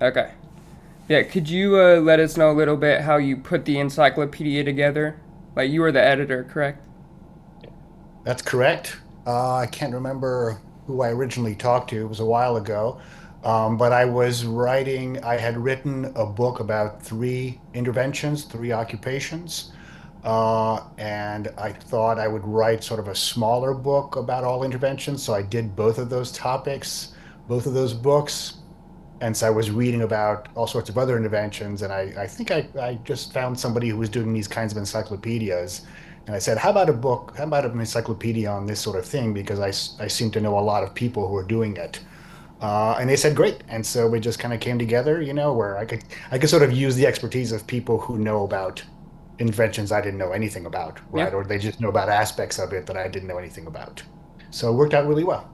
Okay. Yeah, could you let us know a little bit how you put the encyclopedia together? Like, you were the editor, correct? That's correct. I can't remember who I originally talked to. It was a while ago. But I had written a book about three interventions, three occupations. And I thought I would write sort of a smaller book about all interventions. So I did both of those topics, both of those books. And so I was reading about all sorts of other interventions, and I think I just found somebody who was doing these kinds of encyclopedias. And I said, how about a book? How about an encyclopedia on this sort of thing? Because I seem to know a lot of people who are doing it. And they said, great. And so we just kind of came together, where I could sort of use the expertise of people who know about inventions I didn't know anything about, Yeah. right? Or they just know about aspects of it that I didn't know anything about. So it worked out really well.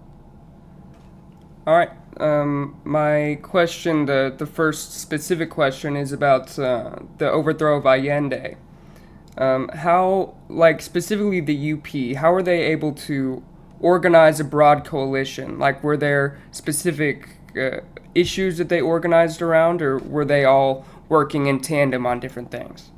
All right. My question, the first specific question, is about the overthrow of Allende. How, like specifically the UP, how were they able to organize a broad coalition? Like, were there specific issues that they organized around, or were they all working in tandem on different things?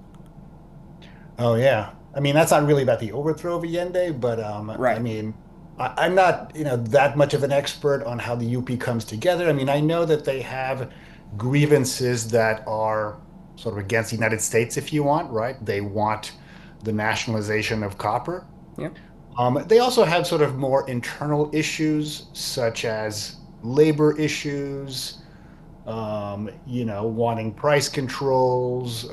Oh yeah. I mean, that's not really about the overthrow of Allende, but I Right. mean, I'm not, that much of an expert on how the UP comes together. I mean, I know that they have grievances that are sort of against the United States, if you want, right? They want the nationalization of copper. Yeah. They also have sort of more internal issues, such as labor issues, wanting price controls,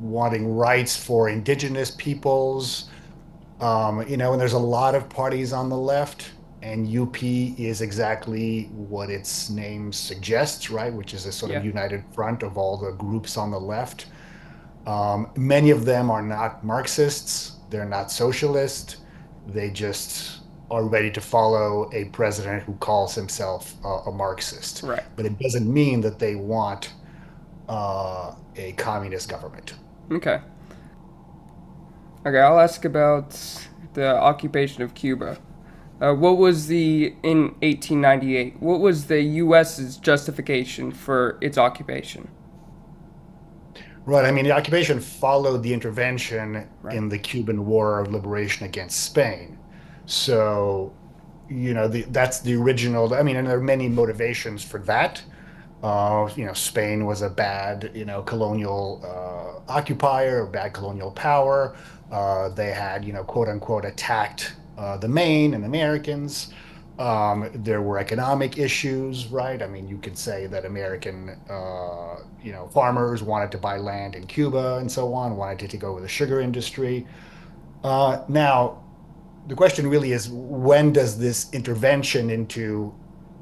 wanting rights for indigenous peoples, and there's a lot of parties on the left, and UP is exactly what its name suggests, right? Which is a sort of Yeah. united front of all the groups on the left. Many of them are not Marxists, they're not socialist, they just are ready to follow a president who calls himself a Marxist. Right. But it doesn't mean that they want a communist government. Okay. Okay. I'll ask about the occupation of Cuba. What was the in 1898? What was the U.S.'s justification for its occupation? Right. I mean, the occupation followed the intervention Right. in the Cuban War of Liberation against Spain. So, that's the original. I mean, and there are many motivations for that. Spain was a bad, colonial occupier, a bad colonial power. They had, quote unquote, attacked the Maine and Americans. There were economic issues, right? I mean, you could say that American, farmers wanted to buy land in Cuba and so on, wanted to take over the sugar industry. Now, the question really is, when does this intervention into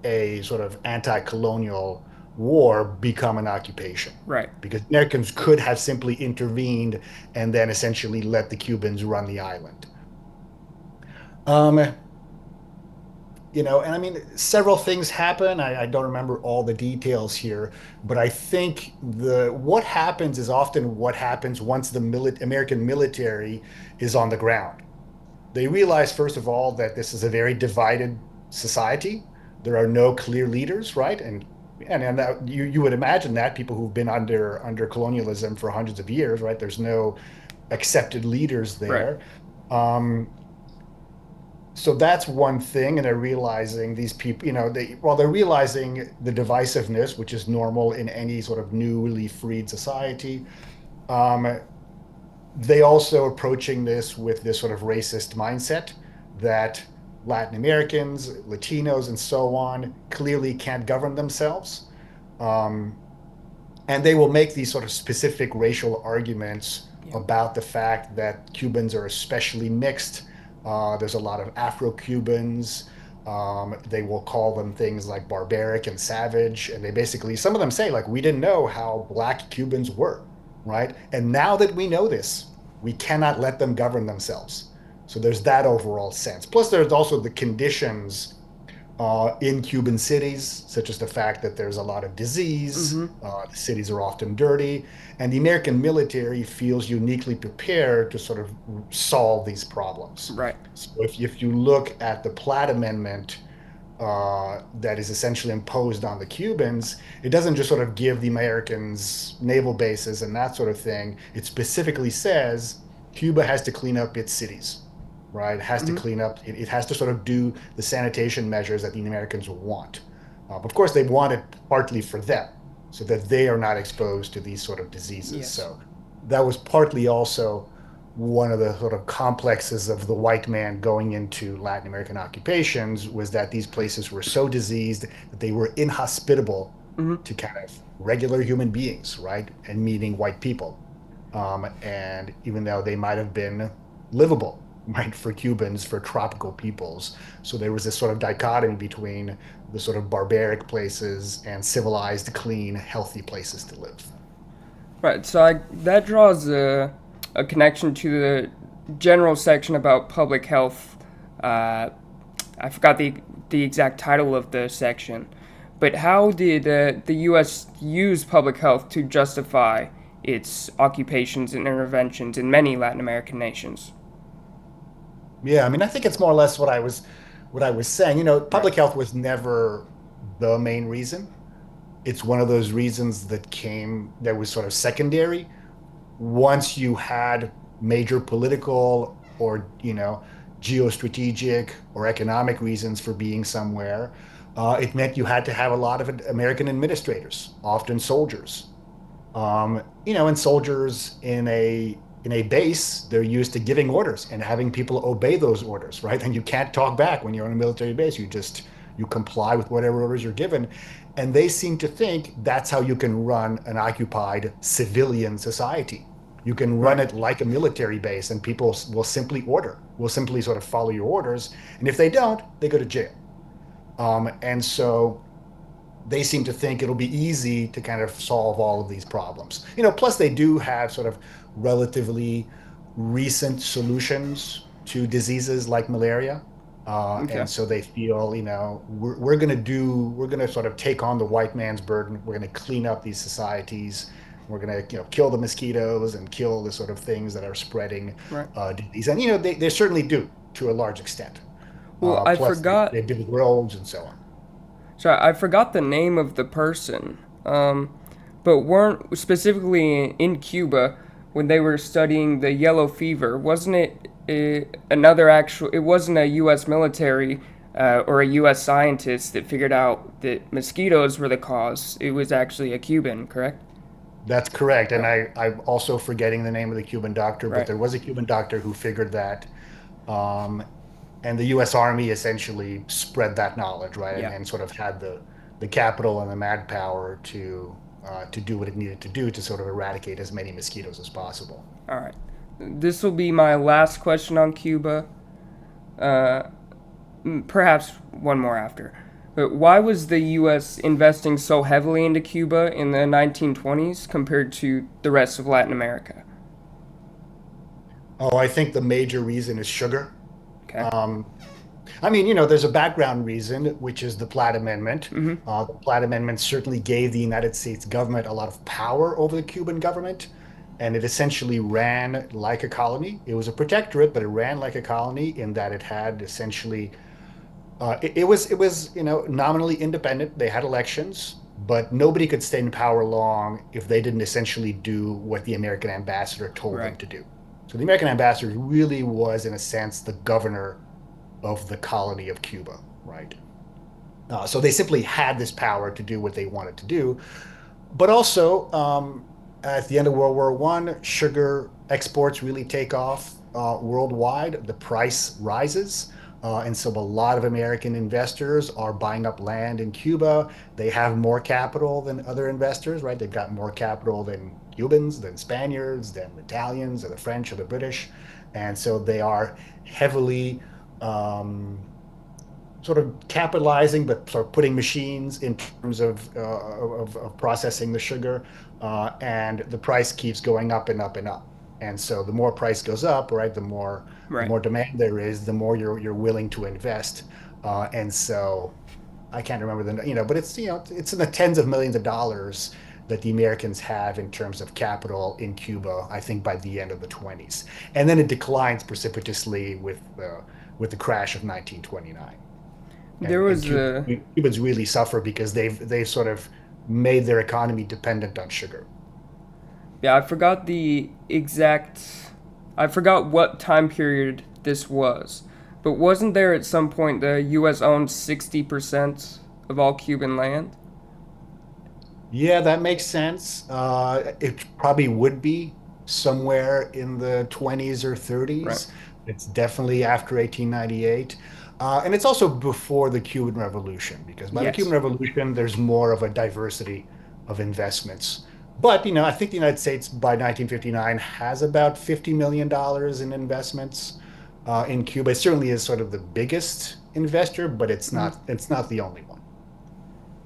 a sort of anti-colonial war become an occupation? Right. Because Americans could have simply intervened and then essentially let the Cubans run the island. Um, and I mean, several things happen. I don't remember all the details here, but I think the what happens is often what happens once the American military is on the ground. They realize, first of all, that this is a very divided society. There are no clear leaders, right? And that, you would imagine that people who've been under colonialism for hundreds of years, right? There's no accepted leaders Right. there. Um, so that's one thing, and they're realizing these people, they're realizing the divisiveness, which is normal in any sort of newly freed society. Um, they also approaching this with this sort of racist mindset that Latin Americans, Latinos, and so on clearly can't govern themselves. Um, and they will make these sort of specific racial arguments Yeah. about the fact that Cubans are especially mixed. There's a lot of Afro-Cubans. They will call them things like barbaric and savage. And they basically, some of them say, like, we didn't know how Black Cubans were, right? And now that we know this, we cannot let them govern themselves. So there's that overall sense. Plus, there's also the conditions in Cuban cities, such as the fact that there's a lot of disease, Mm-hmm. the cities are often dirty, and the American military feels uniquely prepared to sort of solve these problems. Right. So if you look at the Platt Amendment, that is essentially imposed on the Cubans, it doesn't just sort of give the Americans naval bases and that sort of thing. It specifically says Cuba has to clean up its cities, right? It has to Hmm. clean up, it has to sort of do the sanitation measures that the Americans want. Of course, they want it partly for them so that they are not exposed to these sort of diseases. Yes. So that was partly also one of the sort of complexes of the white man going into Latin American occupations was that these places were so diseased that they were inhospitable Hmm. to kind of regular human beings, right? And meaning white people. And even though they might have been livable, right, for Cubans, for tropical peoples. So there was this sort of dichotomy between the sort of barbaric places and civilized, clean, healthy places to live. Right. So that draws a connection to the general section about public health. Uh, I forgot the exact title of the section, but how did the U.S. use public health to justify its occupations and interventions in many Latin American nations? Yeah, I mean, I think it's more or less what I was saying. You know, Right. public health was never the main reason. It's one of those reasons that was sort of secondary. Once you had major political or, geostrategic or economic reasons for being somewhere, it meant you had to have a lot of American administrators, often soldiers. And soldiers in a base, they're used to giving orders and having people obey those orders, right? And you can't talk back when you're on a military base. You comply with whatever orders you're given. And they seem to think that's how you can run an occupied civilian society. You can run Right. it like a military base, and people will simply sort of follow your orders. And if they don't, they go to jail. And so they seem to think it'll be easy to kind of solve all of these problems. Plus they do have sort of relatively recent solutions to diseases like malaria. Okay. And so they feel, we're going to sort of take on the white man's burden. We're going to clean up these societies. We're going to, kill the mosquitoes and kill the sort of things that are spreading Right. disease. And, they certainly do to a large extent. Well, I Plus forgot. they do with roads and so on. Sorry, I forgot the name of the person. But weren't specifically in Cuba when they were studying the yellow fever? Wasn't it another actual? It wasn't a U.S. military or a U.S. scientist that figured out that mosquitoes were the cause. It was actually a Cuban, correct? That's correct. And Oh, I'm also forgetting the name of the Cuban doctor, but right. there was a Cuban doctor who figured that. Um, and the US Army essentially spread that knowledge, right? And, Yeah. and sort of had the capital and the manpower to do what it needed to do to sort of eradicate as many mosquitoes as possible. All right. This will be my last question on Cuba. Uh, Perhaps one more after. But why was the U.S. investing so heavily into Cuba in the 1920s compared to the rest of Latin America? Oh, I think the major reason is sugar. Okay. Um, I mean, there's a background reason, which is the Platt Amendment. Mm-hmm. The Platt Amendment certainly gave the United States government a lot of power over the Cuban government, and it essentially ran like a colony. It was a protectorate, but it ran like a colony in that it had essentially, it was, nominally independent. They had elections, but nobody could stay in power long if they didn't essentially do what the American ambassador told them Right. to do. So the American ambassador really was, in a sense, the governor of the colony of Cuba, right? So they simply had this power to do what they wanted to do. But also, at the end of World War I, sugar exports really take off worldwide. The price rises. And so a lot of American investors are buying up land in Cuba. They have more capital than other investors, right? They've got more capital than Cubans, than Spaniards, than Italians, or the French, or the British. And so they are heavily sort of capitalizing, but sort of putting machines in terms of processing the sugar, and the price keeps going up and up and up. And so the more price goes up, right, the Right. more demand there is, the more you're willing to invest. And so I can't remember but it's in the tens of millions of dollars that the Americans have in terms of capital in Cuba, I think by the end of the 20s. And then it declines precipitously with the crash of 1929. There And was a Cubans really suffer because they've sort of made their economy dependent on sugar. yeah, I forgot what time period this was, but wasn't there at some point the U.S. owned 60% of all Cuban land? Yeah, that makes sense. It probably would be somewhere in the 20s or Right. 30s. It's definitely after 1898. And it's also before the Cuban Revolution, because by the Cuban Yes. Revolution, there's more of a diversity of investments. But, I think the United States by 1959 has about $50 million in investments in Cuba. It certainly is sort of the biggest investor, but it's not the only one.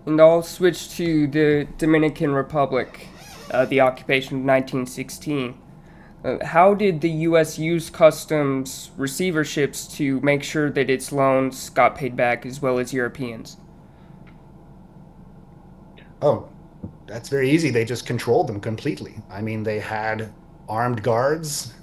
And I'll switch to the Dominican Republic, the occupation of 1916. How did the U.S. use customs receiverships to make sure that its loans got paid back as well as Europeans? Oh, that's very easy. They just controlled them completely. I mean, they had armed guards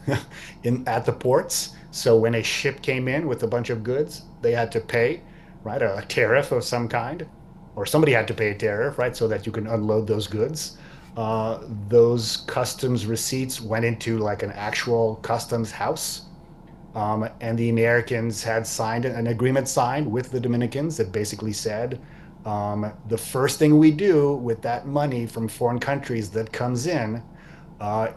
in at the ports. So when a ship came in with a bunch of goods, they had to pay, right, a tariff of some kind, or somebody had to pay a tariff, right, so that you can unload those goods. Those customs receipts went into like an actual customs house. And the Americans had signed an agreement signed with the Dominicans that basically said, the first thing we do with that money from foreign countries that comes in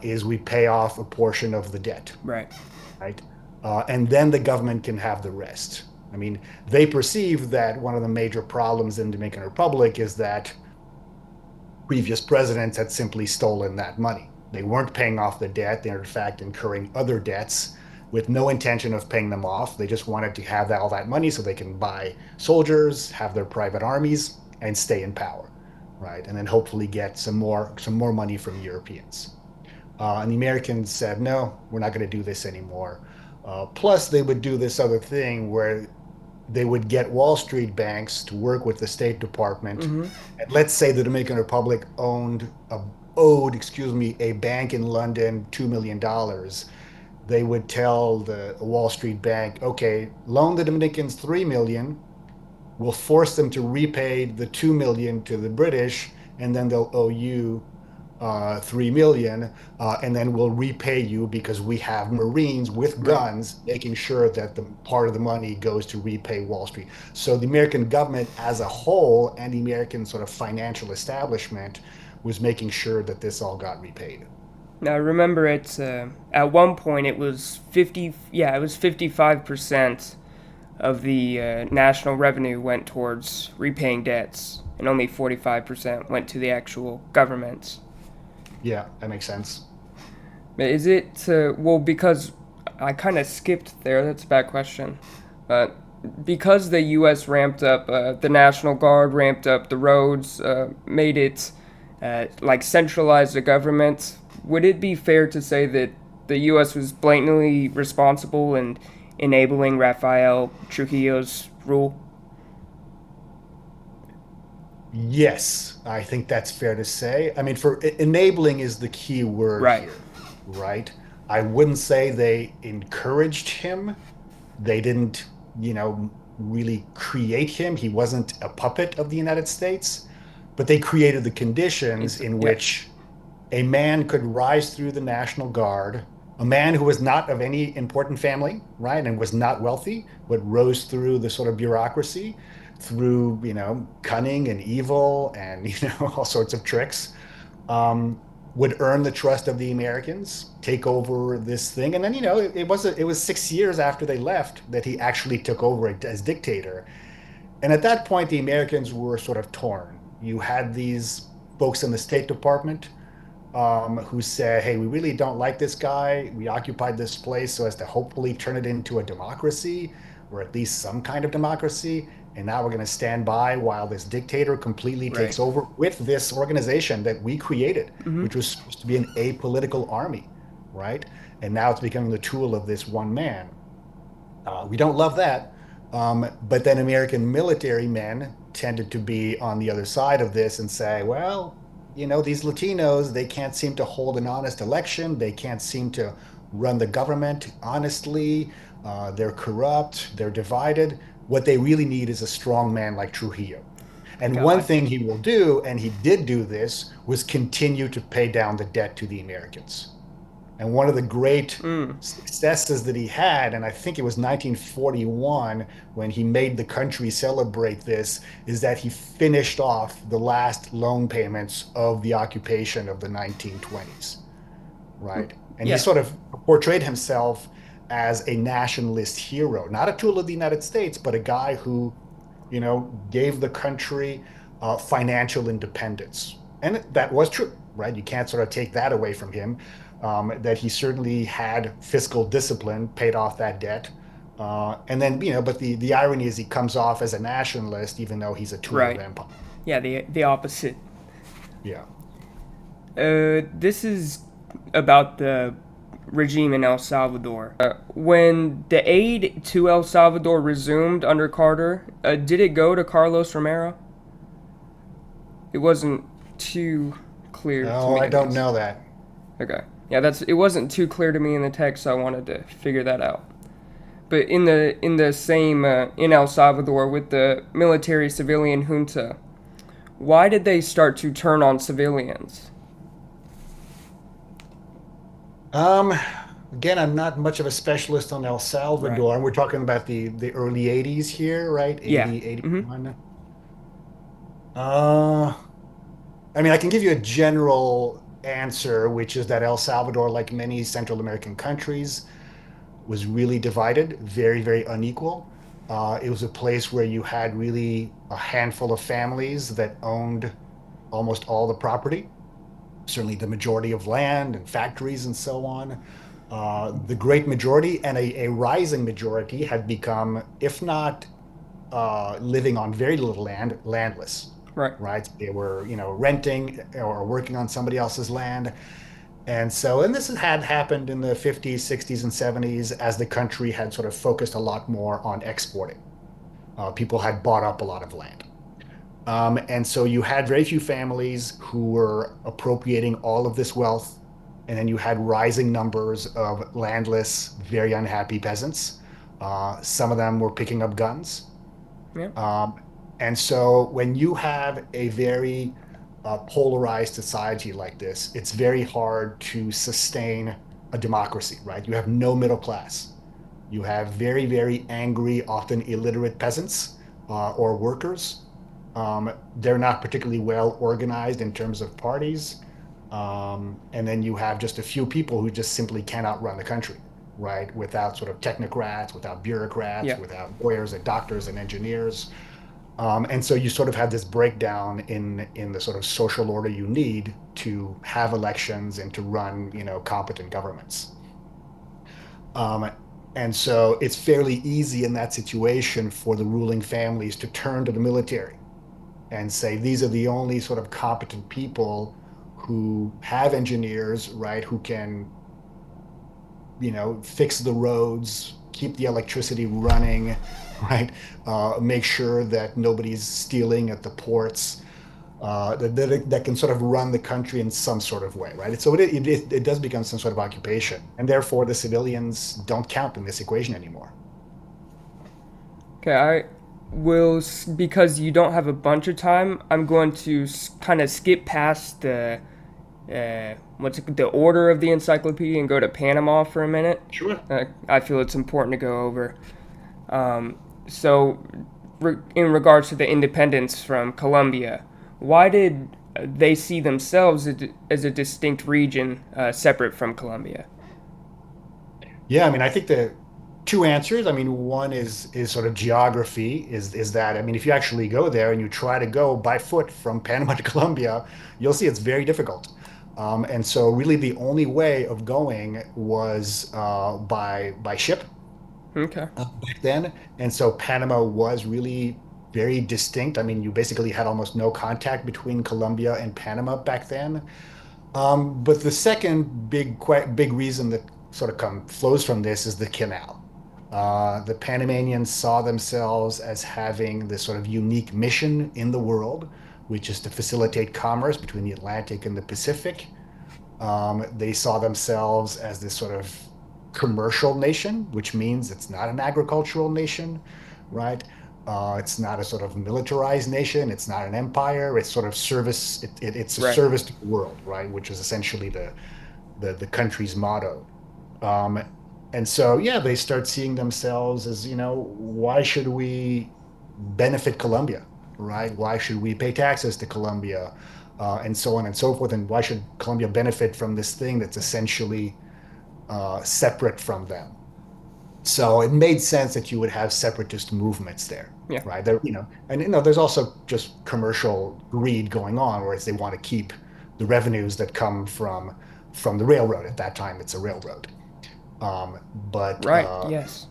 is we pay off a portion of the debt, Right. right? And then the government can have the rest. I mean, they perceive that one of the major problems in the Dominican Republic is that previous presidents had simply stolen that money. They weren't paying off the debt. They're in fact incurring other debts with no intention of paying them off. They just wanted to have all that money so they can buy soldiers, have their private armies, and stay in power, right? And then hopefully get some more money from Europeans. And the Americans said, no, we're not going to do this anymore. Plus, they would do this other thing where they would get Wall Street banks to work with the State Department. And let's say the Dominican Republic owed, excuse me, a bank in London $2 million. They would tell the Wall Street bank, okay, loan the Dominicans 3 million. We'll force them to repay the 2 million to the British, and then they'll owe you 3 million, and then we'll repay you because we have Marines with Right. guns making sure that the part of the money goes to repay Wall Street. So the American government as a whole and the American sort of financial establishment was making sure that this all got repaid. Now I remember at one point it was 50. Yeah, it was 55% of the national revenue went towards repaying debts, and only 45% went to the actual governments. Yeah, that makes sense. Is it well, because I kind of skipped there. That's a bad question. But because the U.S. ramped up the National Guard, ramped up the roads, made it like centralized the government, would it be fair to say that the U.S. was blatantly responsible in enabling Rafael Trujillo's rule? Yes, I think that's fair to say. I mean, for enabling is the key word Right. here, right? I wouldn't say they encouraged him. They didn't, really create him. He wasn't a puppet of the United States, but they created the conditions in Yeah. which a man could rise through the National Guard, a man who was not of any important family, right, and was not wealthy, but rose through the sort of bureaucracy through, cunning and evil and, all sorts of tricks, um, would earn the trust of the Americans, take over this thing. And then, it was 6 years after they left that he actually took over as dictator. And at that point, the Americans were sort of torn. You had these folks in the State Department who said, hey, we really don't like this guy. We occupied this place so as to hopefully turn it into a democracy or at least some kind of democracy. And now we're going to stand by while this dictator completely Right. takes over with this organization that we created, Mm-hmm. which was supposed to be an apolitical army, right? And now it's becoming the tool of this one man. We don't love that. But then American military men tended to be on the other side of this and say, well, these Latinos, they can't seem to hold an honest election. They can't seem to run the government honestly. They're corrupt. They're divided. What they really need is a strong man like Trujillo. And one God. thing he will do, and he did do this, was continue to pay down the debt to the Americans. And one of the great Mm, successes that he had, and I think it was 1941 when he made the country celebrate this, is that he finished off the last loan payments of the occupation of the 1920s, right? And he yeah. sort of portrayed himself as a nationalist hero, not a tool of the United States, but a guy who, gave the country financial independence. And that was true, right? You can't sort of take that away from him. That he certainly had fiscal discipline, paid off that debt. And then, but the irony is he comes off as a nationalist, even though he's a tool of Right. empire. Yeah, the opposite. Yeah. This is about the regime in El Salvador. When the aid to El Salvador resumed under Carter, did it go to Carlos Romero? It wasn't too clear to No, me, I at don't least. know that. Okay. Yeah, it wasn't too clear to me in the text, so I wanted to figure that out. But in the same in El Salvador with the military civilian junta, why did they start to turn on civilians? Um, Again, I'm not much of a specialist on El Right. Salvador. We're talking about the early 80s here, right? Yeah. 80, Mm-hmm. 81. Uh, I mean, I can give you a general answer, which is that El Salvador, like many Central American countries, was really divided, very, very unequal. It was a place where you had really a handful of families that owned almost all the property, certainly the majority of land and factories and so on. The great majority and a rising majority had become, if not living on very little land, landless, Right. right? They were, renting or working on somebody else's land. And this had happened in the 50s, 60s, and 70s as the country had sort of focused a lot more on exporting. People had bought up a lot of land. And so you had very few families who were appropriating all of this wealth. And then you had rising numbers of landless, very unhappy peasants. Some of them were picking up guns. Yeah. Um, and so when you have a very polarized society like this, it's very hard to sustain a democracy, right? You have no middle class. You have very, very angry, often illiterate peasants or workers. They're not particularly well organized in terms of parties. And then you have just a few people who just simply cannot run the country, right? Without sort of technocrats, without bureaucrats, Yeah. without lawyers and doctors and engineers. And so you sort of have this breakdown in the sort of social order you need to have elections and to run, competent governments. Um, and so it's fairly easy in that situation for the ruling families to turn to the military and say these are the only sort of competent people who have engineers, right, who can, fix the roads, keep the electricity running, right, make sure that nobody's stealing at the ports, that can sort of run the country in some sort of way, right? So it does become some sort of occupation, and therefore the civilians don't count in this equation anymore. Okay. I will because you don't have a bunch of time. I'm going to kind of skip past the order of the encyclopedia and go to Panama for a minute. Sure. I feel it's important to go over. So, in regards to the independence from Colombia, why did they see themselves as a distinct region separate from Colombia? Yeah, I mean, I think the two answers. I mean, one is sort of geography. Is that I mean, if you actually go there and you try to go by foot from Panama to Colombia, you'll see it's very difficult. And so, really, the only way of going was by ship Okay. back then. And so, Panama was really very distinct. I mean, you basically had almost no contact between Colombia and Panama back then. But the second big reason that sort of flows from this is the canal. The Panamanians saw themselves as having this sort of unique mission in the world, which is to facilitate commerce between the Atlantic and the Pacific. They saw themselves as this sort of commercial nation, which means it's not an agricultural nation, right? It's not a sort of militarized nation. It's not an empire. It's sort of service. It's a Right. service to the world, right? Which is essentially the country's motto. Um, and so, yeah, they start seeing themselves as, why should we benefit Colombia, right? Why should we pay taxes to Colombia, and so on and so forth? And why should Colombia benefit from this thing that's essentially separate from them? So it made sense that you would have separatist movements there, Yeah. right? And there's also just commercial greed going on, whereas they want to keep the revenues that come from the railroad. At that time, it's a railroad. But Right. Yes.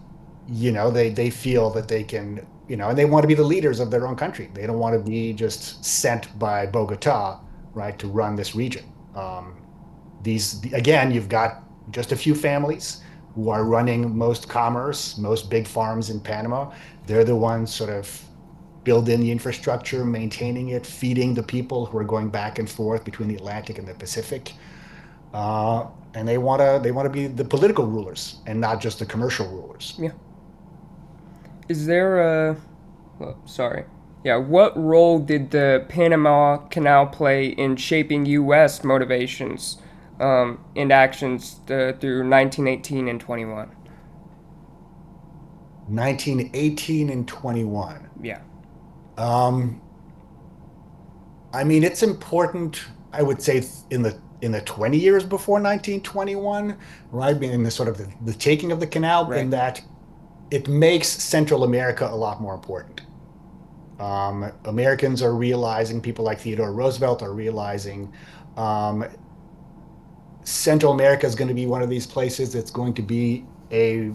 they feel that they can, and they want to be the leaders of their own country. They don't want to be just sent by Bogota, right, to run this region. Again, you've got just a few families who are running most commerce, most big farms in Panama. They're the ones sort of building the infrastructure, maintaining it, feeding the people who are going back and forth between the Atlantic and the Pacific. And they want to be the political rulers and not just the commercial rulers. Yeah. Is there a well, sorry. Yeah, what role did the Panama Canal play in shaping U.S. motivations and actions through 1918 and 21? 1918 and 21. Yeah. Um, I mean, it's important, I would say, in the 20 years before 1921, right? In the sort of the taking of the canal, in Right. that it makes Central America a lot more important. Americans are realizing, people like Theodore Roosevelt are realizing, um, Central America is going to be one of these places that's going to be a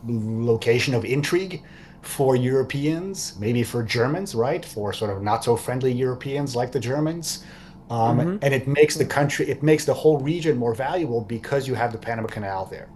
location of intrigue for Europeans, maybe for Germans, right? For sort of not so friendly Europeans like the Germans. Mm-hmm. And it makes the country, it makes the whole region more valuable because you have the Panama Canal there.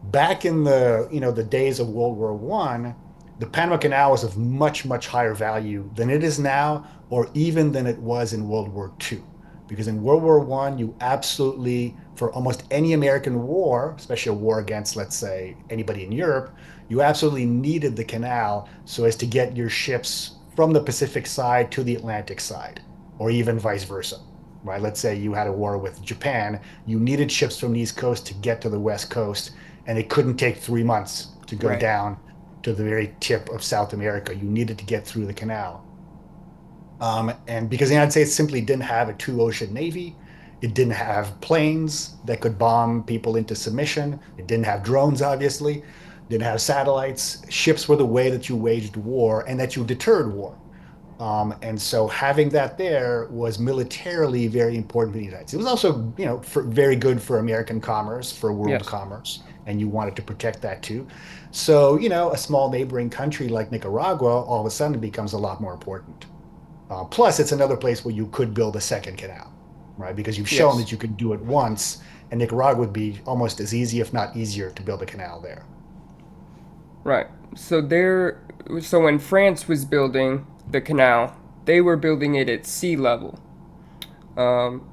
Back in the days of World War I, the Panama Canal was of much, much higher value than it is now, or even than it was in World War II. Because in World War I, you absolutely, for almost any American war, especially a war against, let's say, anybody in Europe, you absolutely needed the canal so as to get your ships from the Pacific side to the Atlantic side, or even vice versa. Right? Let's say you had a war with Japan, you needed ships from the East Coast to get to the West Coast, and it couldn't take 3 months to go Right. down to the very tip of South America. You needed to get through the canal. And because the United States simply didn't have a two ocean navy, it didn't have planes that could bomb people into submission. It didn't have drones, obviously, didn't have satellites. Ships were the way that you waged war and that you deterred war. And so having that there was militarily very important for the United States. It was also, very good for American commerce, for world Yes. commerce, and you wanted to protect that too. So, a small neighboring country like Nicaragua all of a sudden becomes a lot more important. Plus, it's another place where you could build a second canal, right? Because you've shown Yes. that you could do it once, and Nicaragua would be almost as easy, if not easier, to build a canal there. Right. So when France was building the canal, they were building it at sea level. Um,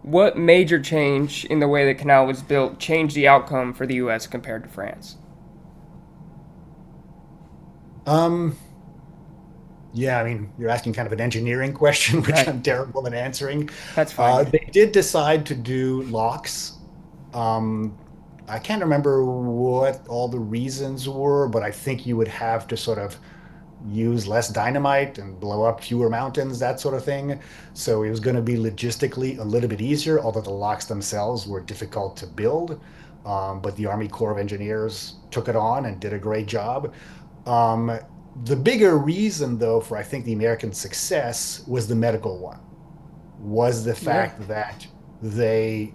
what major change in the way the canal was built changed the outcome for the U.S. compared to France? Um, Yeah, I mean, you're asking kind of an engineering question, which Right. I'm terrible at answering. That's fine. Yeah. They did decide to do locks. Um, I can't remember what all the reasons were, but I think you would have to sort of use less dynamite and blow up fewer mountains, that sort of thing. So it was going to be logistically a little bit easier, although the locks themselves were difficult to build. But the Army Corps of Engineers took it on and did a great job. Um, the bigger reason, though, for I think the American success was the medical one, was the Yeah. fact that they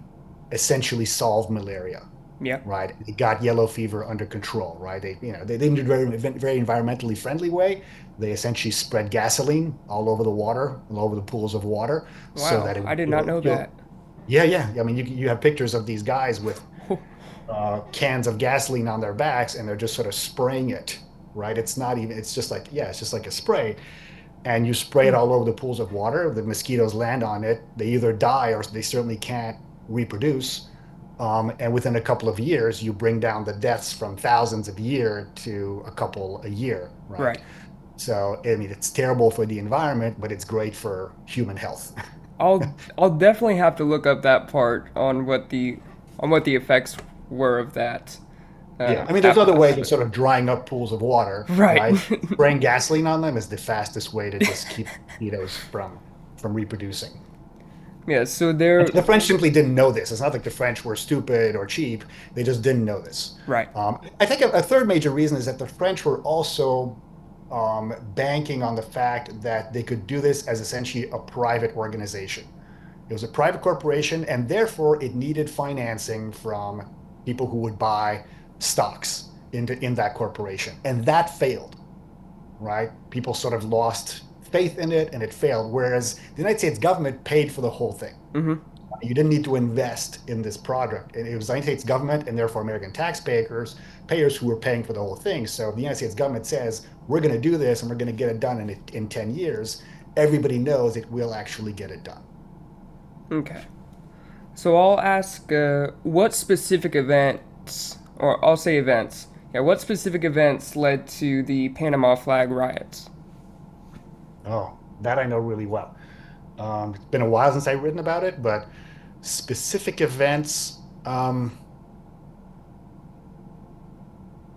essentially solved malaria, Yeah. right? They got yellow fever under control, right? They did it very environmentally friendly way. They essentially spread gasoline all over the water, all over the pools of water, so Wow. that it I would did not know that. yeah, yeah. I mean, you have pictures of these guys with cans of gasoline on their backs, and they're just sort of spraying it, right? It's not even, it's just like, yeah, it's just like a spray. And you spray it all over the pools of water. The mosquitoes land on it. They either die or they certainly can't reproduce. And within a couple of years, you bring down the deaths from thousands a year to a couple a year, right? Right. So, I mean, it's terrible for the environment, but it's great for human health. I'll definitely have to look up that part on what the effects were of that Yeah, I mean, there's after other the ways of fact. sort of drying up pools of water, Right. right? Spraying gasoline on them is the fastest way to just keep mosquitoes from reproducing. Yeah. So And there. the French simply didn't know this. It's not like the French were stupid or cheap. They just didn't know this. Right. I think a third major reason is that the French were also banking on the fact that they could do this as essentially a private organization. It was a private corporation, and therefore it needed financing from people who would buy stocks in that corporation. And that failed, right? People sort of lost faith in it and it failed. Whereas the United States government paid for the whole thing. Mm-hmm. You didn't need to invest in this project. It was the United States government and therefore American taxpayers who were paying for the whole thing. So if the United States government says, we're going to do this and we're going to get it done in 10 years, everybody knows it will actually get it done. Okay. So I'll ask, what specific events, or I'll say events. Yeah. What specific events led to the Panama flag riots? Oh, that I know really well. It's been a while since I've written about it, but specific events.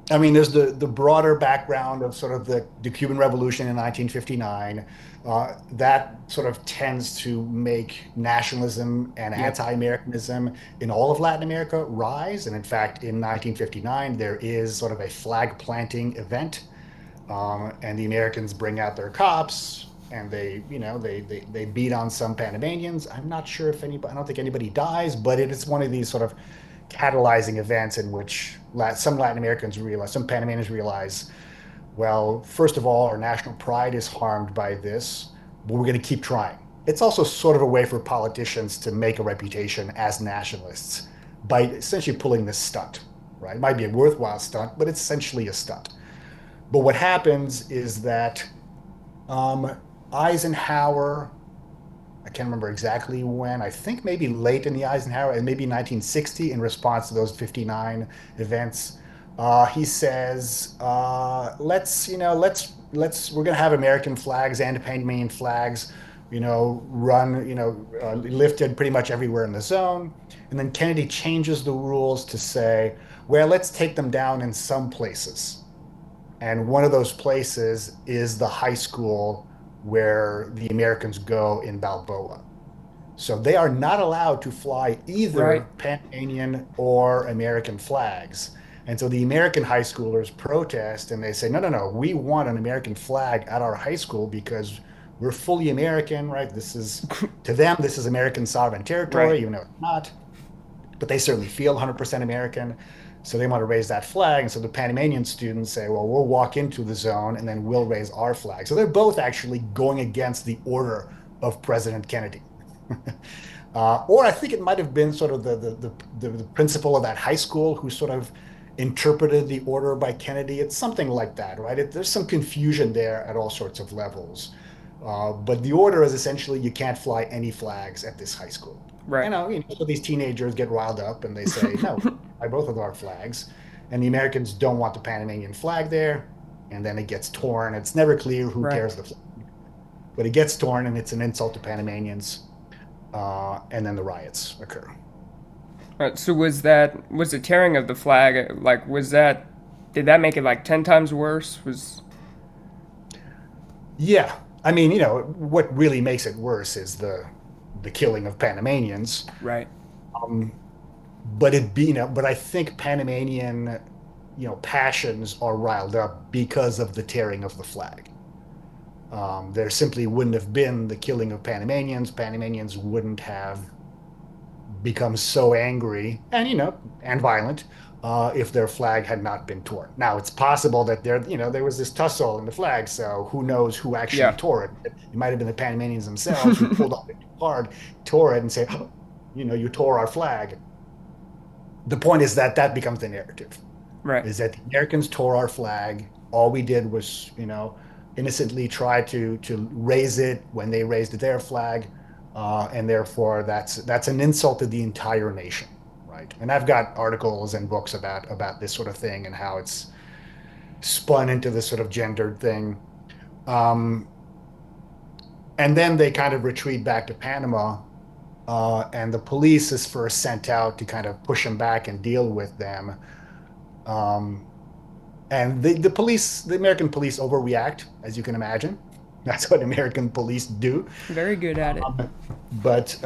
I mean, there's the broader background of sort of the Cuban Revolution in 1959. That sort of tends to make nationalism and Yep. anti-Americanism in all of Latin America rise. And in fact, in 1959, there is sort of a flag planting event, and the Americans bring out their cops and they beat on some Panamanians. I'm not sure if anybody, I don't think anybody dies, but it is one of these sort of catalyzing events in which some Latin Americans realize, some Panamanians realize, well, first of all, our national pride is harmed by this, but we're going to keep trying. It's also sort of a way for politicians to make a reputation as nationalists by essentially pulling this stunt, right? It might be a worthwhile stunt, but it's essentially a stunt. But what happens is that um, Eisenhower, I can't remember exactly when, I think maybe late in the Eisenhower, and maybe 1960, in response to those 59 events, he says, we're going to have American flags and Panamanian flags, lifted pretty much everywhere in the zone. And then Kennedy changes the rules to say, well, let's take them down in some places. And one of those places is the high school where the Americans go in Balboa. So they are not allowed to fly Right. either Panamanian or American flags. And so the American high schoolers protest and they say, no, no, no, we want an American flag at our high school because we're fully American, right? To them, this is American sovereign Right. territory, even though it's not, but they certainly feel 100% American. So they want to raise that flag. And so the Panamanian students say, well, we'll walk into the zone and then we'll raise our flag. So they're both actually going against the order of President Kennedy. Or I think it might have been sort of the principal of that high school who sort of interpreted the order by Kennedy. It's something like that, right? There's some confusion there at all sorts of levels. But the order is essentially you can't fly any flags at this high school. Right. So these teenagers get riled up and they say, no, fly both of our flags. And the Americans don't want the Panamanian flag there. And then it gets torn. It's never clear who Right. tears the flag, but it gets torn and it's an insult to Panamanians. And then the riots occur. Right. So was the tearing of the flag like was that did that make it like 10 times worse? Was Yeah. I mean, what really makes it worse is the killing of Panamanians. right. Um, but I think Panamanian, passions are riled up because of the tearing of the flag. There simply wouldn't have been the killing of Panamanians. Panamanians wouldn't have become so angry and violent if their flag had not been torn. Now it's possible that there was this tussle in the flag, so who knows who actually Yeah. tore it? It might have been the Panamanians themselves who pulled on it too hard, tore it, and said, oh, you tore our flag. The point is that that becomes the narrative, Right. is that the Americans tore our flag. All we did was, innocently try to raise it when they raised their flag, and therefore that's an insult to the entire nation, right? And I've got articles and books about this sort of thing and how it's spun into this sort of gendered thing. Um, and then they kind of retreat back to Panama, and the police is first sent out to kind of push them back and deal with them. Um, and the police, the American police overreact, as you can imagine. That's what American police do. Very good at it. But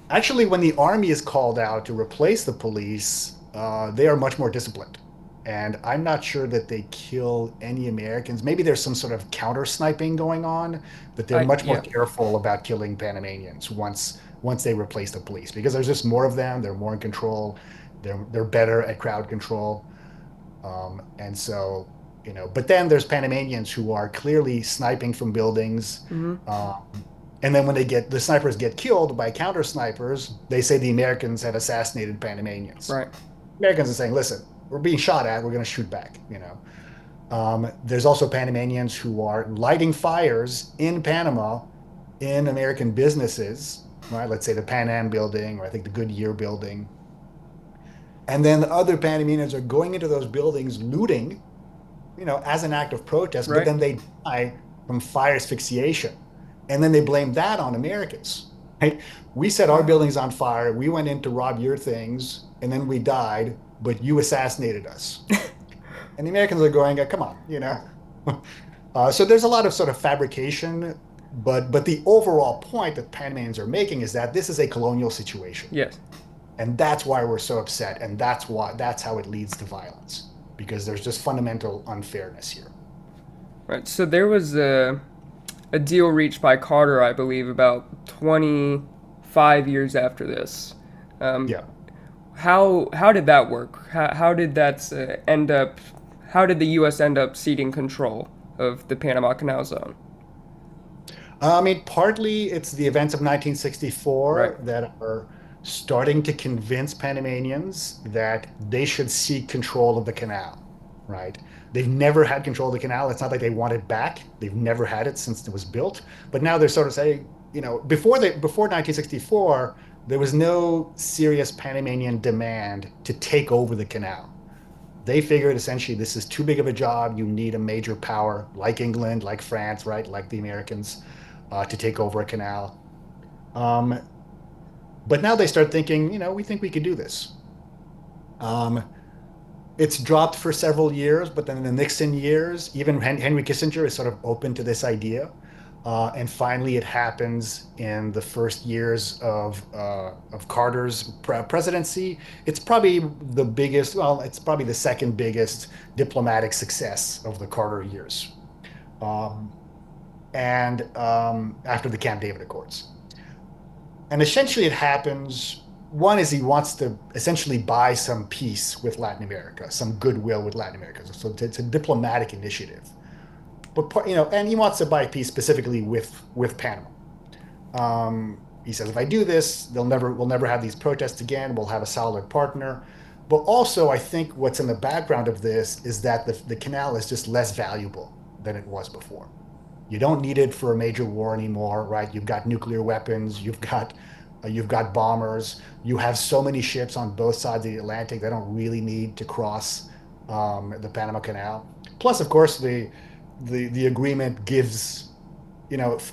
actually, when the army is called out to replace the police, they are much more disciplined. And I'm not sure that they kill any Americans. Maybe there's some sort of counter sniping going on, but they're much more Yeah. careful about killing Panamanians once they replace the police because there's just more of them. They're more in control. They're better at crowd control. And so, but then there's Panamanians who are clearly sniping from buildings. Hmm. Um, and then when the snipers get killed by counter snipers, they say the Americans have assassinated Panamanians. Right. Americans are saying, listen, we're being shot at, we're going to shoot back. There's also Panamanians who are lighting fires in Panama in American businesses, right? Let's say the Pan Am building, or I think the Goodyear building. And then the other Panamanians are going into those buildings, looting, as an act of protest, but Right. then they die from fire asphyxiation. And then they blame that on Americans, right? We set our Wow. buildings on fire. We went in to rob your things, and then we died, but you assassinated us. And the Americans are going, come on. So there's a lot of sort of fabrication, but the overall point that Panamanians are making is that this is a colonial situation. Yes. And that's why we're so upset. And that's how it leads to violence, because there's just fundamental unfairness here. Right. So there was a deal reached by Carter, I believe, about 25 years after this. Um, Yeah. how did that work? How did that end up? How did the U.S. end up ceding control of the Panama Canal Zone? I mean, partly it's the events of Right. 1964 that are starting to convince Panamanians that they should seek control of the canal, right? They've never had control of the canal. It's not like they want it back. They've never had it since it was built. But now they're sort of saying, before 1964, there was no serious Panamanian demand to take over the canal. They figured essentially this is too big of a job. You need a major power like England, like France, right? Like the Americans to take over a canal. Um, but now they start thinking, we think we could do this. Um, it's dropped for several years, but then in the Nixon years, even Henry Kissinger is sort of open to this idea. And finally, it happens in the first years of Carter's presidency. It's probably the biggest, well, it's probably the second biggest diplomatic success of the Carter years. Um, and After the Camp David Accords. And essentially, it happens. One is he wants to essentially buy some peace with Latin America, some goodwill with Latin America. So it's a diplomatic initiative. And he wants to buy peace specifically with Panama. He says, if I do this, we'll never have these protests again. We'll have a solid partner. But also, I think what's in the background of this is that the canal is just less valuable than it was before. You don't need it for a major war anymore, right? You've got nuclear weapons, you've got bombers, you have so many ships on both sides of the Atlantic. They don't really need to cross the Panama Canal. Plus, of course, the agreement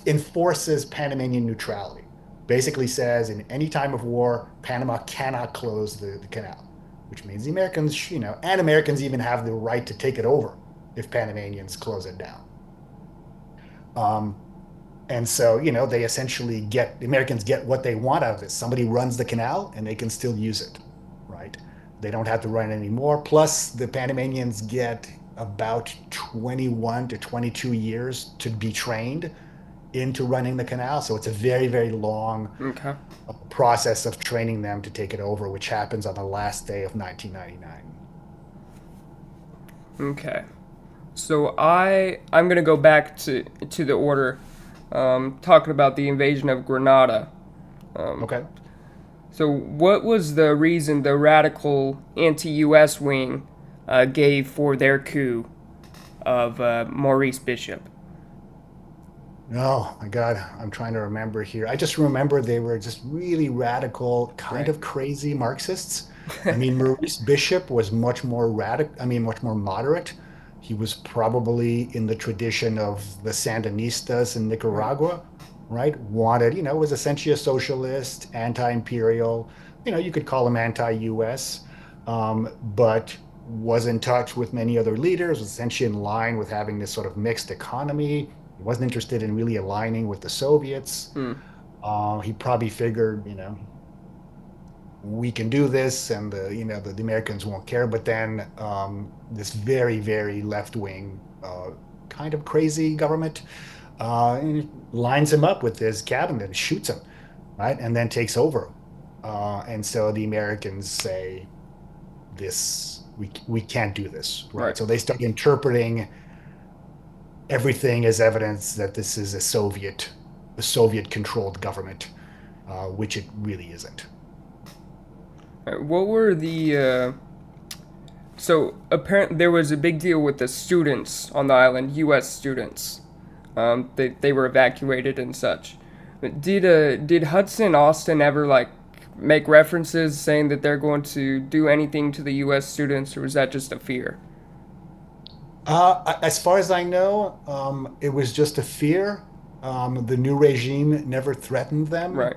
enforces Panamanian neutrality. Basically says in any time of war, Panama cannot close the canal, which means the Americans, and Americans even have the right to take it over if Panamanians close it down. Um, and so, they essentially the Americans get what they want out of it. Somebody runs the canal and they can still use it, right? They don't have to run it anymore. Plus, the Panamanians get about 21 to 22 years to be trained into running the canal. So it's a very, very long Okay. process of training them to take it over, which happens on the last day of 1999. Okay. So I'm gonna go back to the order, talking about the invasion of Grenada. Um, Okay. so what was the reason the radical anti-U.S. wing gave for their coup of Maurice Bishop? Oh my God, I'm trying to remember here. I just remember they were just really radical, kind Right. of crazy Marxists. I mean, Maurice Bishop was much more radical, I mean, much more moderate. He was probably in the tradition of the Sandinistas in Right. Nicaragua, right? Wanted, was essentially a socialist, anti-imperial, you could call him anti-US, but was in touch with many other leaders, was essentially in line with having this sort of mixed economy. He wasn't interested in really aligning with the Soviets. Hmm. He probably figured, we can do this and the Americans won't care. But then this very, very left-wing kind of crazy government lines him up with this cabinet and shoots him, right? And then takes over. And so the Americans say, we can't do this, Right. right? So they start interpreting everything as evidence that this is a Soviet controlled government, which it really isn't. What were the so apparently there was a big deal with the students on the island, U.S. students. They were evacuated and such. Did Hudson Austin ever like make references saying that they're going to do anything to the U.S. students, or was that just a fear? As far as I know, it was just a fear. The new regime never threatened them. Right.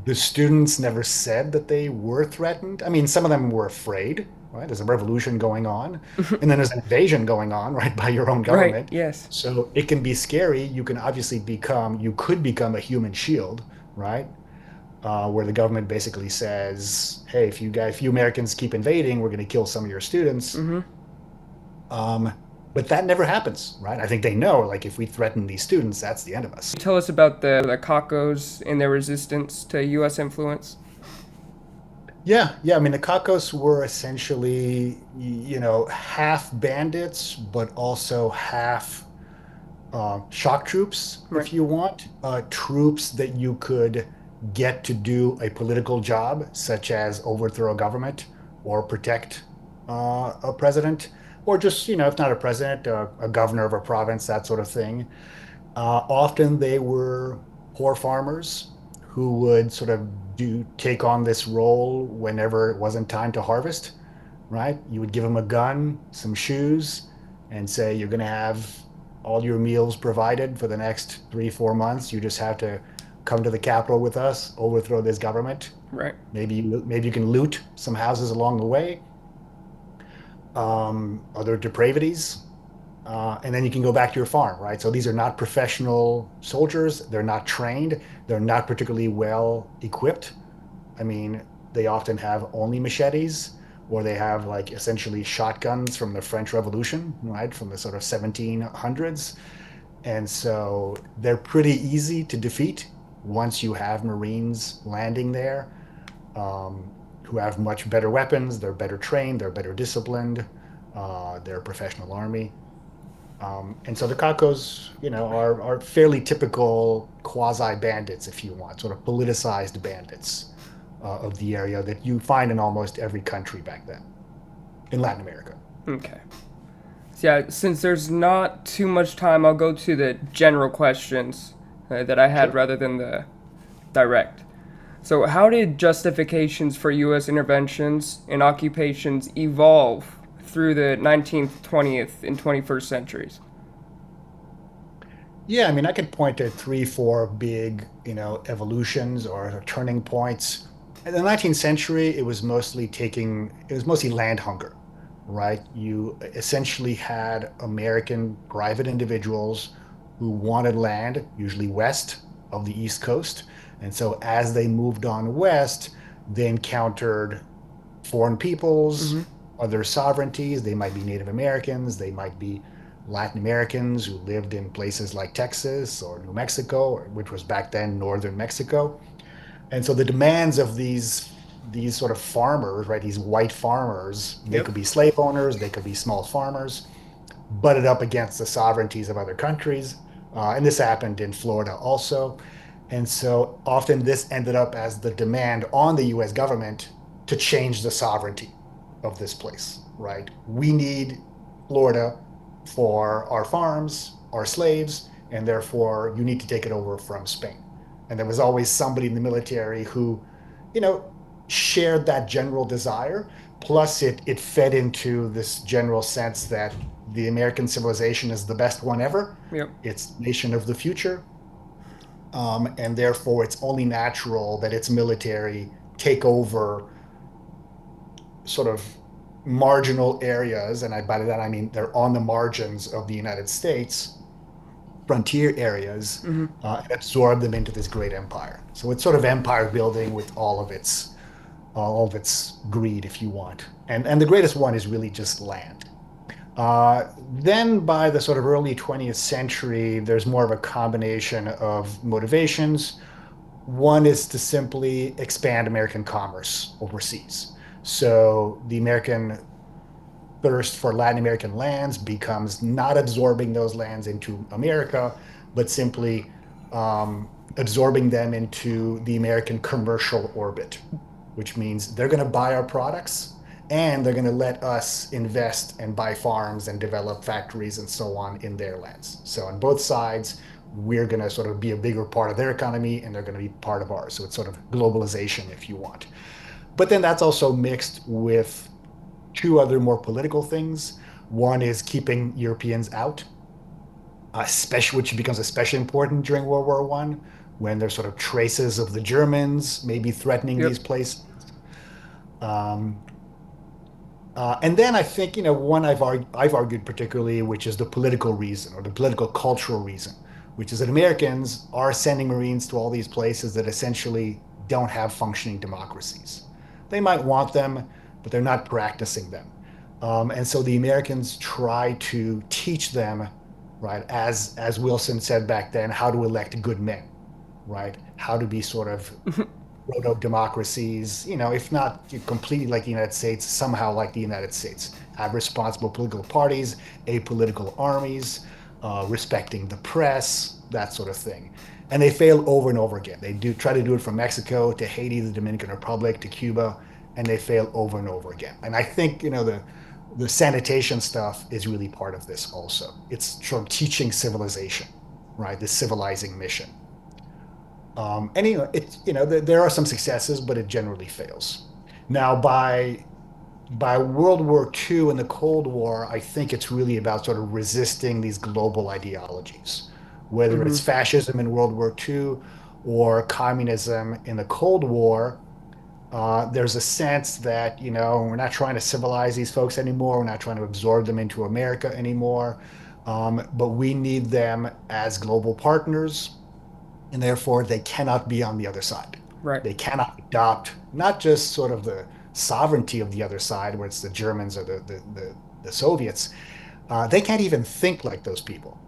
The students never said that they were threatened. I mean, some of them were afraid, right? There's a revolution going on, and then there's an invasion going on, right, by your own Right. government. Yes. So it can be scary. You could become a human shield, right? Where the government basically says, "Hey, if you Americans keep invading, we're going to kill some of your students." Mm-hmm. Um, but that never happens, right? I think they know, like, if we threaten these students, that's the end of us. Tell us about the Cacos and their resistance to U.S. influence. Yeah, yeah. I mean, the Cacos were essentially, half bandits, but also half shock troops, Right. if you want, troops that you could get to do a political job, such as overthrow a government or protect a president, or just, if not a president, a governor of a province, that sort of thing. Often they were poor farmers who would sort of take on this role whenever it wasn't time to harvest, right? You would give them a gun, some shoes, and say, you're going to have all your meals provided for the next 3, 4 months. You just have to come to the capital with us, overthrow this government. Right. Maybe you can loot some houses along the way. Other depravities, and then you can go back to your farm, right? So these are not professional soldiers. They're not trained. They're not particularly well equipped. I mean, they often have only machetes, or they have like essentially shotguns from the French Revolution, right? From the sort of 1700s. And so they're pretty easy to defeat once you have Marines landing there, who have much better weapons. They're better trained. They're better disciplined. They're a professional army. And so the Cacos, are fairly typical quasi bandits, if you want, sort of politicized bandits of the area that you find in almost every country back then in Latin America. Okay. So yeah, since there's not too much time, I'll go to the general questions that I had Sure. rather than the direct. So, how did justifications for U.S. interventions and occupations evolve through the 19th, 20th, and 21st centuries? Yeah, I mean, I could point to three, four big, evolutions or turning points. In the 19th century, it was mostly land hunger, right? You essentially had American private individuals who wanted land, usually west of the East Coast. And so as they moved on west, they encountered foreign Mm-hmm. peoples, other sovereignties. They might be Native Americans, they might be Latin Americans who lived in places like Texas or New Mexico, which was back then northern Mexico. And so the demands of these sort of farmers, right? These white farmers, they Yep. could be slave owners, they could be small farmers, butted up against the sovereignties of other countries. And this happened in Florida also. And so often this ended up as the demand on the US government to change the sovereignty of this place, right? We need Florida for our farms, our slaves, and therefore you need to take it over from Spain. And there was always somebody in the military who, you know, shared that general desire. Plus, it fed into this general sense that the American civilization is the best one ever. Yep. It's the nation of the future. And therefore, it's only natural that its military take over sort of marginal areas. And by that, I mean they're on the margins of the United States, frontier areas, Mm-hmm. and absorb them into this great empire. So it's sort of empire building with all of its greed, if you want. And the greatest one is really just land. Then by the sort of early 20th century, there's more of a combination of motivations. One is to simply expand American commerce overseas. So the American thirst for Latin American lands becomes not absorbing those lands into America, but simply absorbing them into the American commercial orbit, which means they're going to buy our products and they're going to let us invest and buy farms and develop factories and so on in their lands. So on both sides, we're going to sort of be a bigger part of their economy and they're going to be part of ours. So it's sort of globalization, if you want. But then that's also mixed with two other more political things. One is keeping Europeans out, especially which becomes especially important during World War One, when there's sort of traces of the Germans maybe threatening these Yep. places. Um, and then I think, one I've argued particularly, which is the political reason or the political cultural reason, which is that Americans are sending Marines to all these places that essentially don't have functioning democracies. They might want them, but they're not practicing them. And so the Americans try to teach them, right, as Wilson said back then, how to elect good men, right? How to be sort of proto democracies, if not completely like the United States, somehow like the United States, have responsible political parties, apolitical armies, respecting the press, that sort of thing. And they fail over and over again. They do try to do it from Mexico to Haiti, the Dominican Republic to Cuba, and they fail over and over again. And I think, the sanitation stuff is really part of this also. It's sort of teaching civilization, right? The civilizing mission. And it's there are some successes, but it generally fails. Now, by World War II and the Cold War, I think it's really about sort of resisting these global ideologies, whether Mm-hmm. it's fascism in World War II or communism in the Cold War. There's a sense that we're not trying to civilize these folks anymore. We're not trying to absorb them into America anymore, but we need them as global partners and therefore they cannot be on the other side. Right. They cannot adopt not just sort of the sovereignty of the other side, where it's the Germans or the Soviets. They can't even think like those people,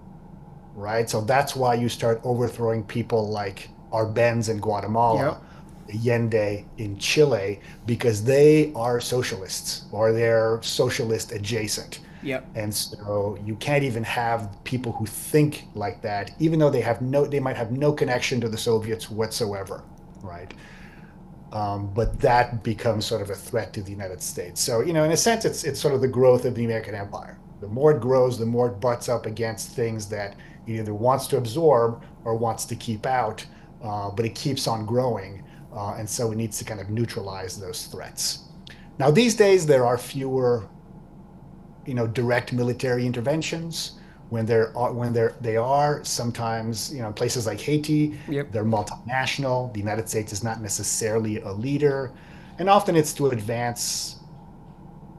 right? So that's why you start overthrowing people like Arbenz in Guatemala, Yep. Allende in Chile, because they are socialists or they're socialist adjacent. Yep. And so you can't even have people who think like that, even though they might have no connection to the Soviets whatsoever, right? But that becomes sort of a threat to the United States. So, in a sense, it's sort of the growth of the American empire. The more it grows, the more it butts up against things that it either wants to absorb or wants to keep out, but it keeps on growing. And so it needs to kind of neutralize those threats. Now, these days, there are fewer direct military interventions. They are sometimes, places like Haiti, Yep. they're multinational. The United States is not necessarily a leader, and often it's to advance.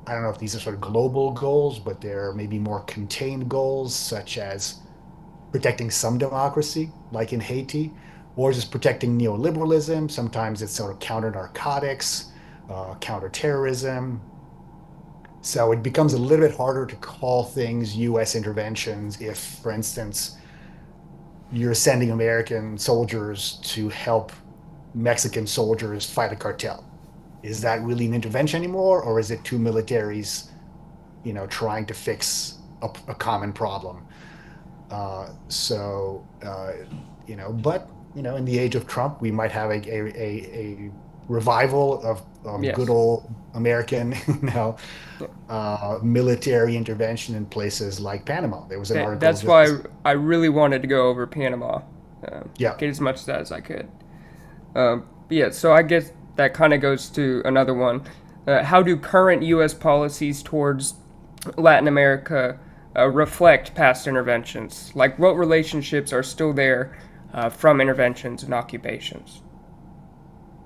I don't know if these are sort of global goals, but they're maybe more contained goals, such as protecting some democracy, like in Haiti, or just protecting neoliberalism. Sometimes it's sort of counter narcotics, counter terrorism, so it becomes a little bit harder to call things US interventions if, for instance, you're sending American soldiers to help Mexican soldiers fight a cartel. Is that really an intervention anymore, or is it two militaries, trying to fix a common problem? But in the age of Trump, we might have a revival of good Yes. old American, Yeah. military intervention in places like Panama. There was an article That's just why I really wanted to go over Panama, yeah. get as much of that as I could. Yeah, so I guess that kind of goes to another one. How do current U.S. policies towards Latin America reflect past interventions? Like, what relationships are still there from interventions and occupations?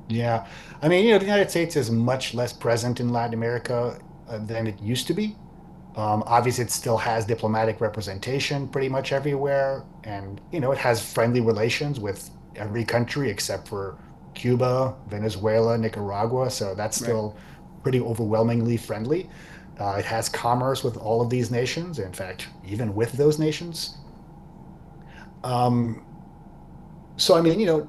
Yeah. I mean, the United States is much less present in Latin America than it used to be. Obviously, it still has diplomatic representation pretty much everywhere. And, it has friendly relations with every country except for Cuba, Venezuela, Nicaragua. So that's Right. still pretty overwhelmingly friendly. It has commerce with all of these nations. In fact, even with those nations. Um, so, I mean,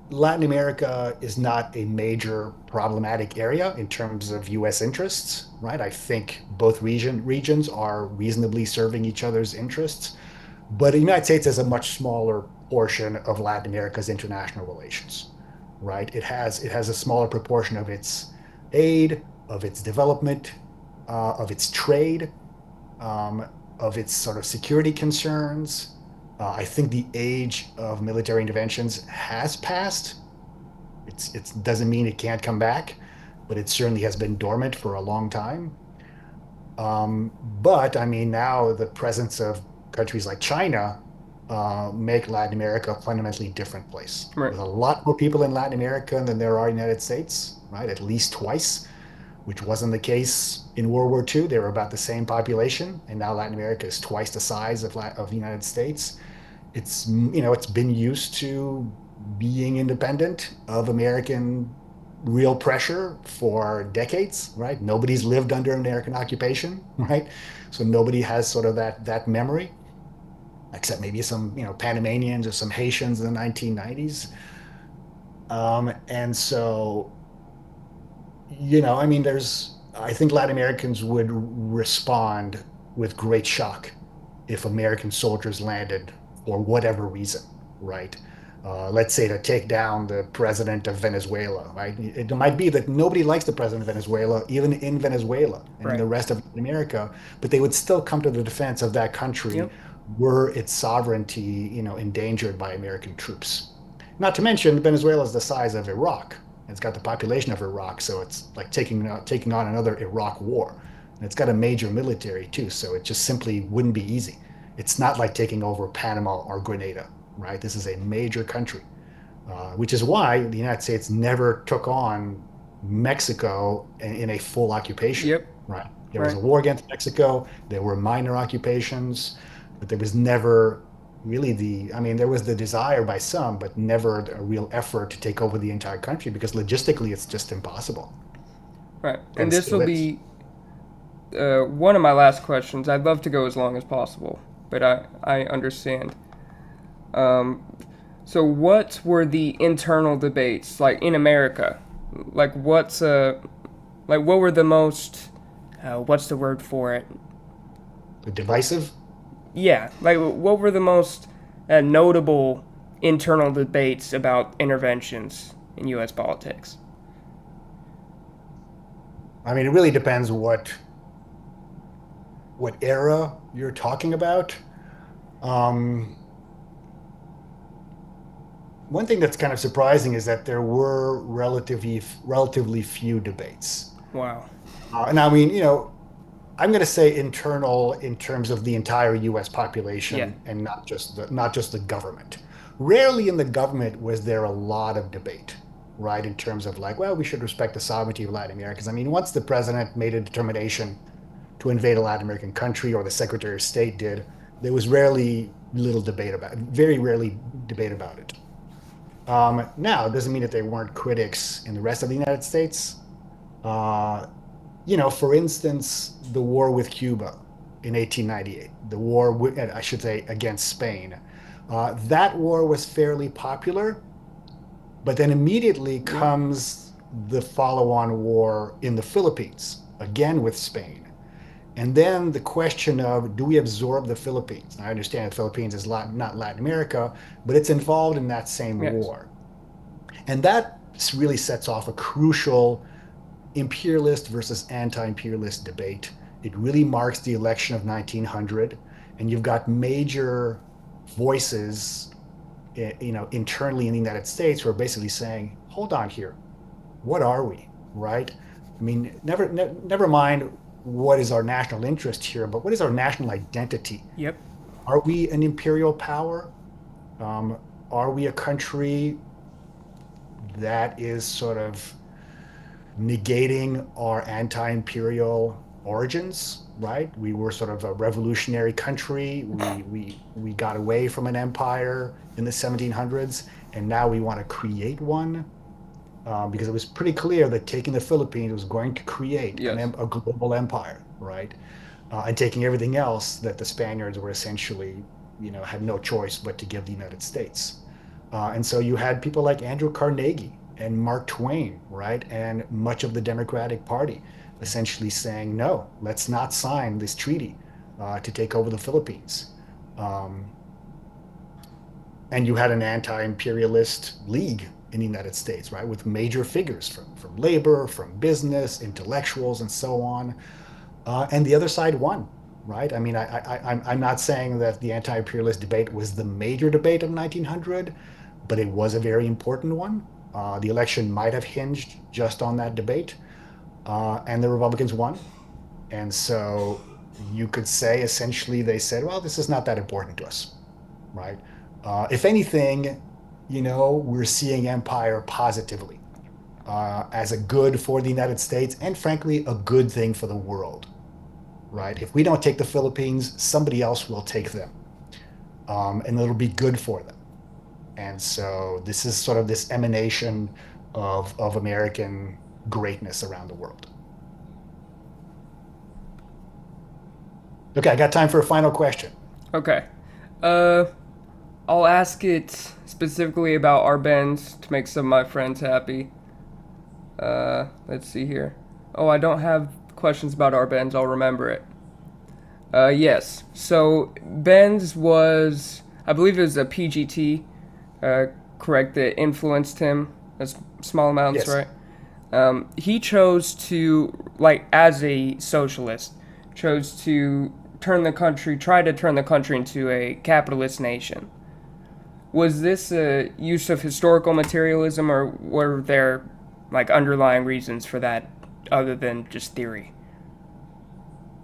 Latin America is not a major problematic area in terms of U.S. interests, right? I think both regions are reasonably serving each other's interests, but the United States has a much smaller portion of Latin America's international relations, right? It has a smaller proportion of its aid, of its development, of its trade, um, of its sort of security concerns. I think the age of military interventions has passed. It doesn't mean it can't come back, but it certainly has been dormant for a long time. But I mean, now the presence of countries like China make Latin America a fundamentally different place. Right. There's a lot more people in Latin America than there are in the United States, right? At least twice, which wasn't the case in World War II. They were about the same population, and now Latin America is twice the size of the United States. It's been used to being independent of American real pressure for decades, right? Nobody's lived under American occupation, right? So nobody has sort of that memory, except maybe some, Panamanians or some Haitians in the 1990s. And so, I mean, I think Latin Americans would respond with great shock if American soldiers landed for whatever reason, right? Let's say to take down the president of Venezuela, right? It might be that nobody likes the president of Venezuela, even in Venezuela and in Right. the rest of America, but they would still come to the defense of that country Yep. were its sovereignty, endangered by American troops. Not to mention, Venezuela is the size of Iraq. It's got the population of Iraq, so it's like taking on another Iraq war. And it's got a major military too, so it just simply wouldn't be easy. It's not like taking over Panama or Grenada, right? This is a major country, which is why the United States never took on Mexico in a full occupation, Yep. right? There was Right. a war against Mexico. There were minor occupations, but there was never really I mean, there was the desire by some, but never a real effort to take over the entire country because logistically it's just impossible Right. And and this will still is. be one of my last questions. I'd love to go as long as possible, but I understand. Um, so, what were the internal debates like in America? Like, what were the most? What's the word for it? Divisive. Yeah, like what were the most notable internal debates about interventions in U.S. politics? I mean, it really depends what era you're talking about. Um, One thing that's kind of surprising is that there were relatively few debates. Wow. And I mean, I'm going to say internal in terms of the entire U.S. Yeah. population and not just the government. Rarely in the government was there a lot of debate, right? In terms of like, well, we should respect the sovereignty of Latin America. 'Cause I mean, once the president made a determination to invade a Latin American country, or the Secretary of State did, there was very rarely debate about it. Now, it doesn't mean that they weren't critics in the rest of the United States. Uh, for instance, the war with Cuba in 1898, the war, I should say, against Spain. That war was fairly popular, but then immediately Yep. comes the follow-on war in the Philippines, again with Spain. And then the question of, do we absorb the Philippines? I understand the Philippines is not Latin America, but it's involved in that same Yes. war. And that really sets off a crucial imperialist versus anti-imperialist debate. It really marks the election of 1900, and you've got major voices, internally in the United States who are basically saying, "Hold on here, what are we?" Right? I mean, never mind what is our national interest here, but what is our national identity? Yep. Are we an imperial power? Um, are we a country that is sort of negating our anti-imperial origins, right? We were sort of a revolutionary country. We got away from an empire in the 1700s, and now we want to create one because it was pretty clear that taking the Philippines was going to create Yes. a global empire, right? And taking everything else that the Spaniards were essentially, had no choice but to give the United States. And so you had people like Andrew Carnegie and Mark Twain, right? And much of the Democratic Party essentially saying, no, let's not sign this treaty to take over the Philippines. Um, and you had an anti-imperialist league in the United States, right, with major figures from labor, from business, intellectuals, and so on. And the other side won, right? I mean, I'm not saying that the anti-imperialist debate was the major debate of 1900, but it was a very important one. The election might have hinged just on that debate, and the Republicans won. And so you could say essentially they said, well, this is not that important to us, right? If anything, we're seeing empire positively as a good for the United States and frankly, a good thing for the world, right? If we don't take the Philippines, somebody else will take them, and it'll be good for them. And so this is sort of this emanation of American greatness around the world. Okay, I got time for a final question. Okay. Uh, I'll ask it specifically about Arbenz to make some of my friends happy. Let's see here. Oh, I don't have questions about Arbenz. I'll remember it. Yes. So Benz was, I believe it was a PGT, correct, that influenced him. That's small amounts, Yes. right? He chose to, like, as a socialist, chose to try to turn the country into a capitalist nation. Was this a use of historical materialism, or were there, like, underlying reasons for that other than just theory?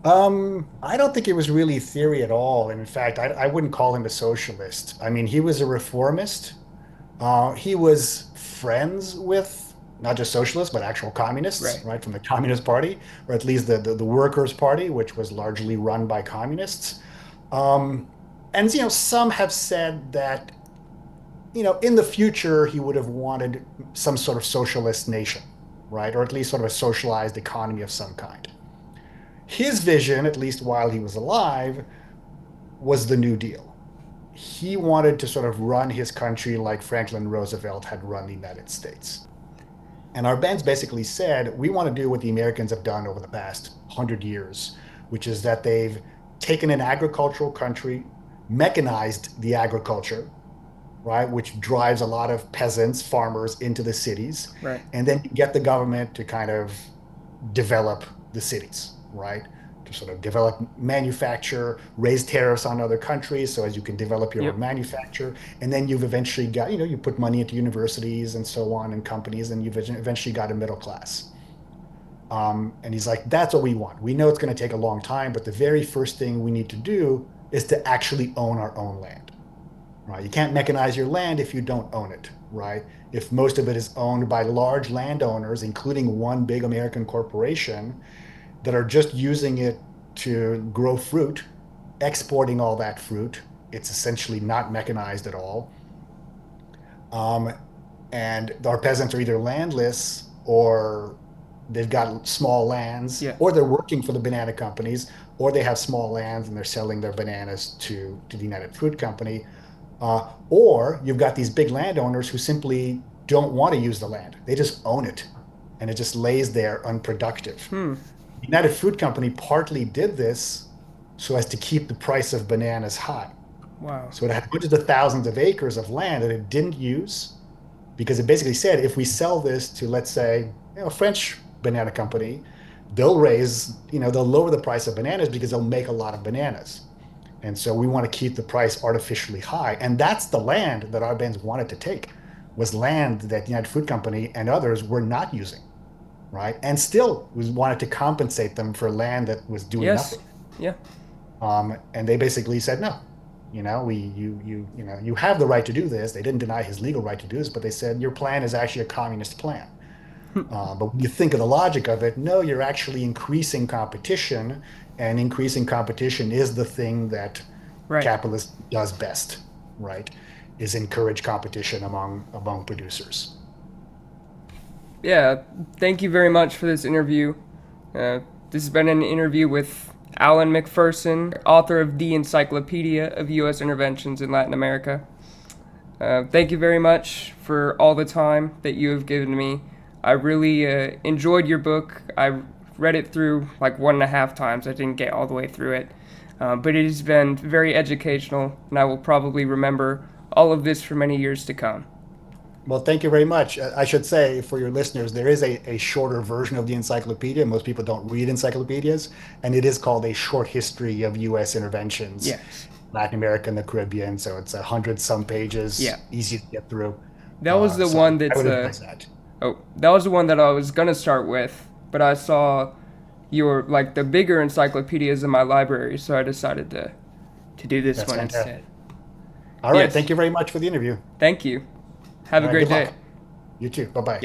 I don't think it was really theory at all. And in fact, I wouldn't call him a socialist. I mean, he was a reformist. He was friends with not just socialists, but actual communists, Right. right, from the Communist Party, or at least the Workers' Party, which was largely run by communists. Um, and some have said that in the future he would have wanted some sort of socialist nation, right, or at least sort of a socialized economy of some kind. His vision, at least while he was alive, was the New Deal. He wanted to sort of run his country like Franklin Roosevelt had run the United States. And our bands basically said, we want to do what the Americans have done over the past 100 years, which is that they've taken an agricultural country, mechanized the agriculture, right, which drives a lot of peasants, farmers into the cities. Right. And then you get the government to kind of develop the cities, right? To sort of develop manufacture, raise tariffs on other countries so as you can develop your own Yep. manufacture. And then you've eventually got, you put money into universities and so on and companies, and you've eventually got a middle class. And he's like, that's what we want. We know it's going to take a long time, but the very first thing we need to do is to actually own our own land, right? You can't mechanize your land if you don't own it, right? If most of it is owned by large landowners, including one big American corporation, that are just using it to grow fruit, exporting all that fruit. It's essentially not mechanized at all. Um, and our peasants are either landless or they've got small lands, Yeah. or they're working for the banana companies, or they have small lands and they're selling their bananas to the United Fruit Company. Or you've got these big landowners who simply don't want to use the land. They just own it and it just lays there unproductive. Hmm. United Fruit Company partly did this so as to keep the price of bananas high. Wow. So it had hundreds of thousands of acres of land that it didn't use because it basically said if we sell this to, let's say, a French banana company, they'll lower the price of bananas because they'll make a lot of bananas. And so we want to keep the price artificially high. And that's the land that our bands wanted to take, was land that the United Fruit Company and others were not using. right? And still was wanted to compensate them for land that was doing Yes. nothing. Yeah. And they basically said, no, you have the right to do this. They didn't deny his legal right to do this, but they said your plan is actually a communist plan. But when you think of the logic of it, no, you're actually increasing competition, and increasing competition is the thing that Right. capitalism does best, right? Is encourage competition among producers. Yeah. Thank you very much for this interview. Uh, this has been an interview with Alan McPherson, author of the Encyclopedia of U.S. Interventions in Latin America. Thank you very much for all the time that you have given me. I really enjoyed your book. I read it through like 1.5 times. I didn't get all the way through it. But it has been very educational, and I will probably remember all of this for many years to come. Well, thank you very much. I should say for your listeners, there is a shorter version of the encyclopedia. Most people don't read encyclopedias, and it is called A Short History of U.S. Interventions, Yes. Latin America and the Caribbean. So it's 100 some pages, Yeah. easy to get through. That was the So one I that's would advise that. oh, that was the one that I was gonna start with, but I saw your like the bigger encyclopedias in my library, so I decided to do this That's one fantastic. instead. All right. Yes. Thank you very much for the interview. Thank you. Have All a right. great Good day. luck. You too. Bye bye.